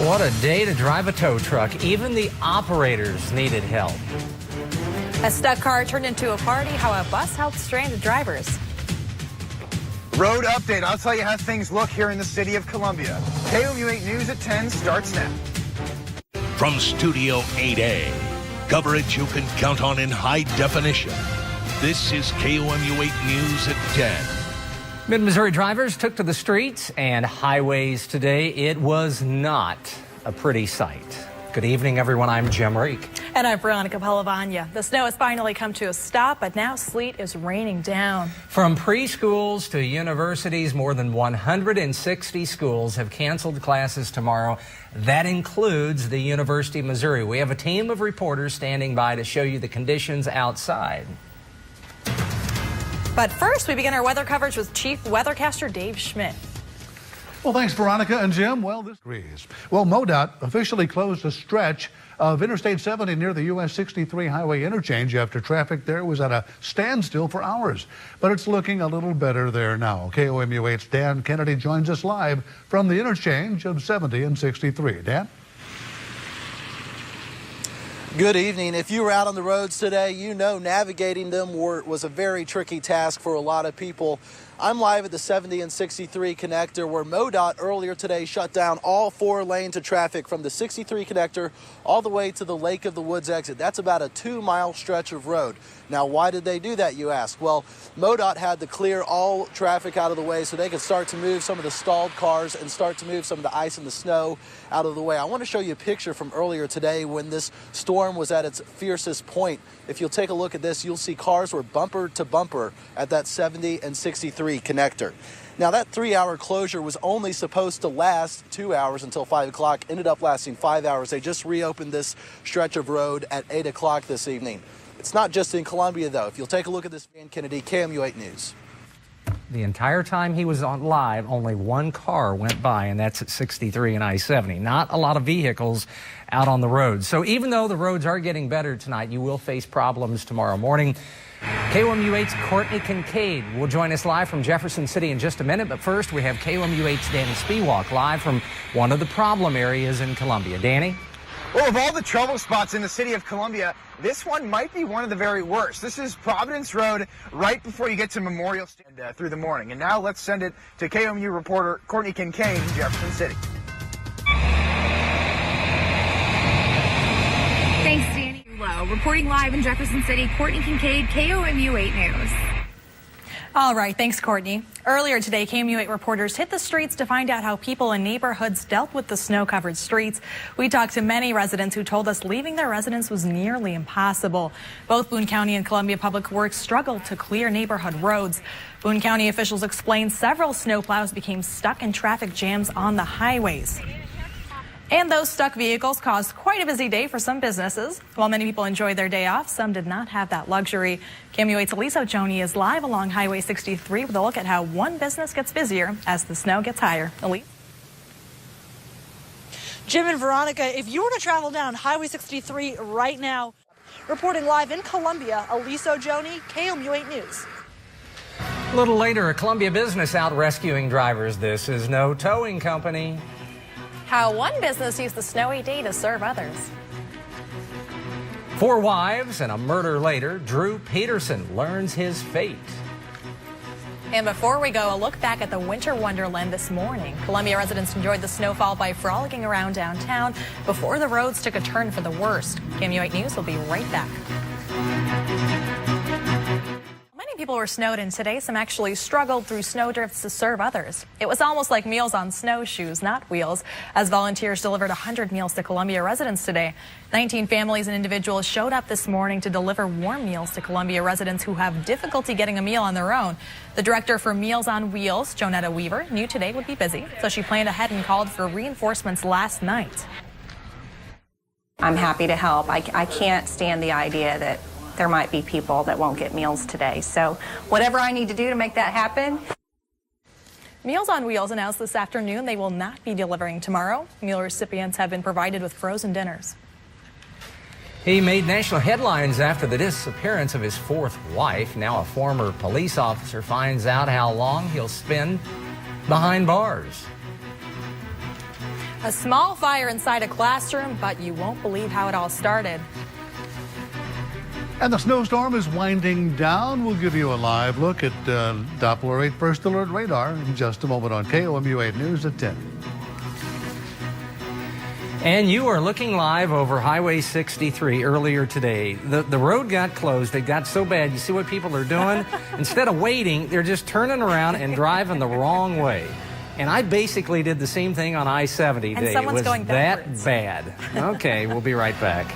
What a day to drive a tow truck. Even the operators needed help. A stuck car turned into a party, how a bus helped stranded drivers. Road update. I'll tell you how things look here in the city of Columbia. KOMU-8 News at 10 starts now. From Studio 8A, coverage you can count on in high definition. This is KOMU-8 News at 10. Mid-Missouri drivers took to the streets and highways today. It was not a pretty sight. Good evening, everyone. I'm Jim Reek. And I'm Veronica Palavagna. The snow has finally come to a stop, but now sleet is raining down. From preschools to universities, more than 160 schools have canceled classes tomorrow. That includes the University of Missouri. We have a team of reporters standing by to show you the conditions outside. But first, we begin our weather coverage with Chief Weathercaster Dave Schmidt. Well, thanks, Veronica and Jim. Well, MoDOT officially closed a stretch of Interstate 70 near the US 63 highway interchange after traffic there was at a standstill for hours. But it's looking a little better there now. KOMU-8's Dan Kennedy joins us live from the interchange of 70 and 63. Dan? Good evening. If you were out on the roads today, you know navigating them was a very tricky task for a lot of people. I'm live at the 70 and 63 connector where MoDOT earlier today shut down all 4 lanes of traffic from the 63 connector all the way to the Lake of the Woods exit. That's about a 2-mile stretch of road. Now, why did they do that, you ask? Well, MoDOT had to clear all traffic out of the way so they could start to move some of the stalled cars and start to move some of the ice and the snow out of the way. I want to show you a picture from earlier today when this storm was at its fiercest point. If you'll take a look at this, you'll see cars were bumper to bumper at that 70 and 63 connector. Now, that 3-hour closure was only supposed to last 2 hours until 5 o'clock, ended up lasting 5 hours. They just reopened this stretch of road at 8 o'clock this evening. It's not just in Columbia, though. If you'll take a look at this, Dan Kennedy, KOMU-8 News. The entire time he was on live, only one car went by, and that's at 63 and I-70. Not a lot of vehicles out on the road. So even though the roads are getting better tonight, you will face problems tomorrow morning. KOMU-8's Courtney Kincaid will join us live from Jefferson City in just a minute. But first, we have KOMU-8's Danny Spiewak live from one of the problem areas in Columbia. Danny? Well, of all the trouble spots in the city of Columbia, this one might be one of the very worst. This is Providence Road right before you get to Memorial Stand through the morning. And now let's send it to KOMU reporter Courtney Kincaid in Jefferson City. Thanks, Danny. Reporting live in Jefferson City, Courtney Kincaid, KOMU-8 News. All right, thanks, Courtney. Earlier today, KOMU-8 reporters hit the streets to find out how people in neighborhoods dealt with the snow-covered streets. We talked to many residents who told us leaving their residence was nearly impossible. Both Boone County and Columbia Public Works struggled to clear neighborhood roads. Boone County officials explained several snowplows became stuck in traffic jams on the highways. And those stuck vehicles caused quite a busy day for some businesses. While many people enjoyed their day off, some did not have that luxury. KOMU-8's Elisa Joni is live along Highway 63 with a look at how one business gets busier as the snow gets higher. Elise? Jim and Veronica, if you were to travel down Highway 63 right now, reporting live in Columbia, Elisa Joni, KOMU-8 News. A little later, a Columbia business out rescuing drivers. This is no towing company. How one business used the snowy day to serve others. 4 wives and a murder later, Drew Peterson learns his fate. And before we go, a look back at the winter wonderland this morning. Columbia residents enjoyed the snowfall by frolicking around downtown before the roads took a turn for the worst. KOMU-8 News will be right back. People were snowed in today. Some actually struggled through snowdrifts to serve others. It was almost like Meals on Snowshoes, not wheels, as volunteers delivered 100 meals to Columbia residents today. 19 families and individuals showed up this morning to deliver warm meals to Columbia residents who have difficulty getting a meal on their own. The director for Meals on Wheels, Jonetta Weaver, knew today would be busy, so she planned ahead and called for reinforcements last night. I'm happy to help. I can't stand the idea that there might be people that won't get meals today. So whatever I need to do to make that happen. Meals on Wheels announced this afternoon they will not be delivering tomorrow. Meal recipients have been provided with frozen dinners. He made national headlines after the disappearance of his 4th wife. Now a former police officer finds out how long he'll spend behind bars. A small fire inside a classroom, but you won't believe how it all started. And the snowstorm is winding down. We'll give you a live look at Doppler 8 First Alert Radar in just a moment on KOMU 8 News at 10. And you are looking live over Highway 63 earlier today. The road got closed. It got so bad. You see what people are doing? Instead of waiting, they're just turning around and driving the wrong way. And I basically did the same thing on I-70 today. And someone's going backwards. That bad. Okay, we'll be right back.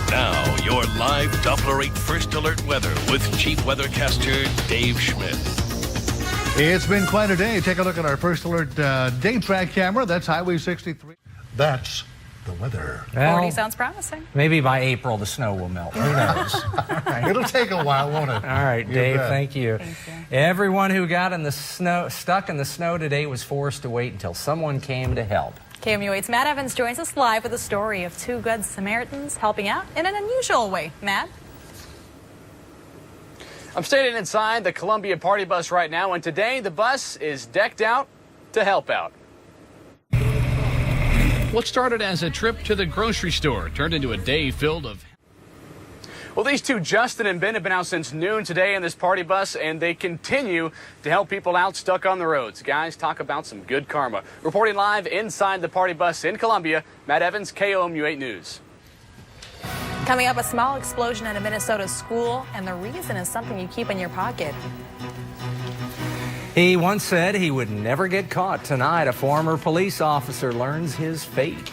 Now, your live Doppler 8 First Alert weather with Chief Weathercaster Dave Schmidt. It's been quite a day. Take a look at our First Alert day track camera. That's Highway 63. That's the weather. Well, 40 sounds promising. Maybe by April the snow will melt. Who knows? It'll take a while, won't it? All right, Dave, thank you. Everyone who got in the snow, stuck in the snow today was forced to wait until someone came to help. KOMU8's Matt Evans joins us live with a story of two good Samaritans helping out in an unusual way. Matt? I'm standing inside the Columbia party bus right now, and today the bus is decked out to help out. What started as a trip to the grocery store turned into a day filled of... Well, these two, Justin and Ben, have been out since noon today in this party bus, and they continue to help people out stuck on the roads. Guys, talk about some good karma. Reporting live inside the party bus in Columbia, Matt Evans, KOMU8 News. Coming up, a small explosion at a Minnesota school, and the reason is something you keep in your pocket. He once said he would never get caught. Tonight, a former police officer learns his fate.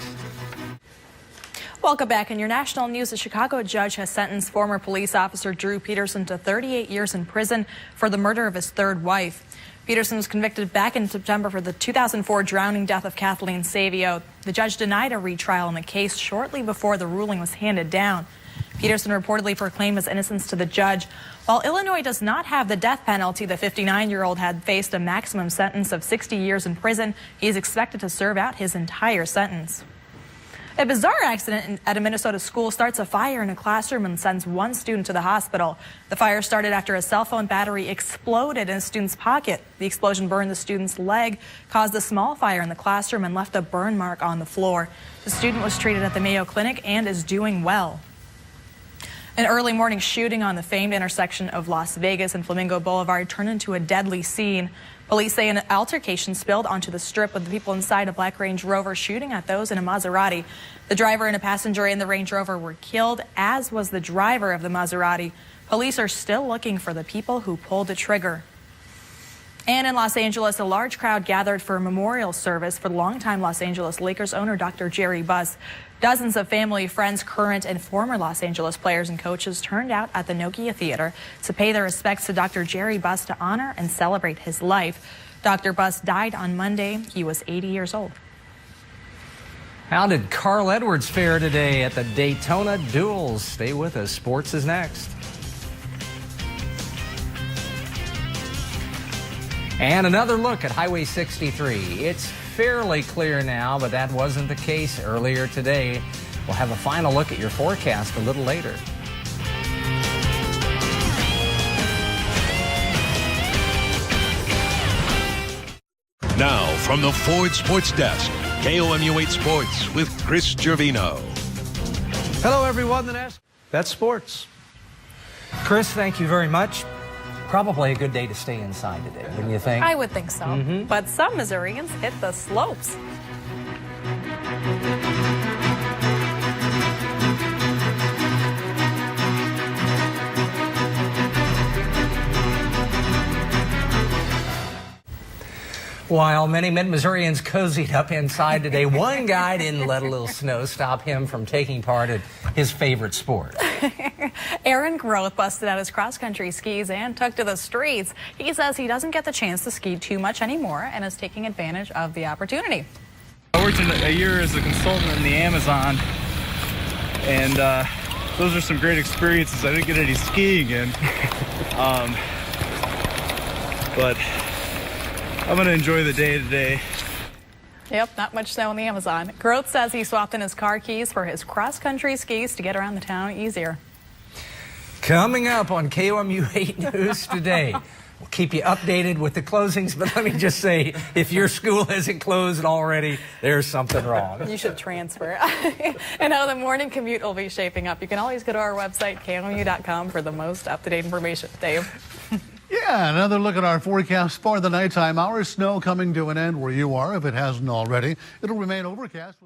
Welcome back. In your national news, a Chicago judge has sentenced former police officer Drew Peterson to 38 years in prison for the murder of his third wife. Peterson was convicted back in September for the 2004 drowning death of Kathleen Savio. The judge denied a retrial in the case shortly before the ruling was handed down. Peterson reportedly proclaimed his innocence to the judge. While Illinois does not have the death penalty, the 59-year-old had faced a maximum sentence of 60 years in prison. He is expected to serve out his entire sentence. A bizarre accident at a Minnesota school starts a fire in a classroom and sends one student to the hospital. The fire started after a cell phone battery exploded in a student's pocket. The explosion burned the student's leg, caused a small fire in the classroom, and left a burn mark on the floor. The student was treated at the Mayo Clinic and is doing well. An early morning shooting on the famed intersection of Las Vegas and Flamingo Boulevard turned into a deadly scene. Police say an altercation spilled onto the strip with the people inside a black Range Rover shooting at those in a Maserati. The driver and a passenger in the Range Rover were killed, as was the driver of the Maserati. Police are still looking for the people who pulled the trigger. And in Los Angeles, a large crowd gathered for a memorial service for longtime Los Angeles Lakers owner Dr. Jerry Buss. Dozens of family, friends, current and former Los Angeles players and coaches turned out at the Nokia Theater to pay their respects to Dr. Jerry Buss to honor and celebrate his life. Dr. Buss died on Monday. He was 80 years old. How did Carl Edwards fare today at the Daytona Duels? Stay with us. Sports is next. And another look at Highway 63. It's fairly clear now, but that wasn't the case earlier today. We'll have a final look at your forecast a little later. Now, from the Ford Sports Desk, KOMU8 Sports with Chris Gervino. Hello, everyone. That's sports. Chris, thank you very much. Probably a good day to stay inside today, wouldn't you think? I would think so. But some Missourians hit the slopes. While many Mid-Missourians cozied up inside today, one guy didn't let a little snow stop him from taking part in his favorite sport. Aaron Groth busted out his cross-country skis and took to the streets. He says he doesn't get the chance to ski too much anymore and is taking advantage of the opportunity. I worked a year as a consultant in the Amazon, and those are some great experiences. I didn't get any skiing in, but I'm going to enjoy the day today. Yep, not much snow in the Amazon. Groth says he swapped in his car keys for his cross-country skis to get around the town easier. Coming up on KOMU 8 News today, We'll keep you updated with the closings, but let me just say, if your school isn't closed already, there's something wrong. You should transfer. And how the morning commute will be shaping up. You can always go to our website, KOMU.com, for the most up-to-date information. Dave? Yeah, another look at our forecast for the nighttime hours. Snow coming to an end where you are, if it hasn't already. It'll remain overcast.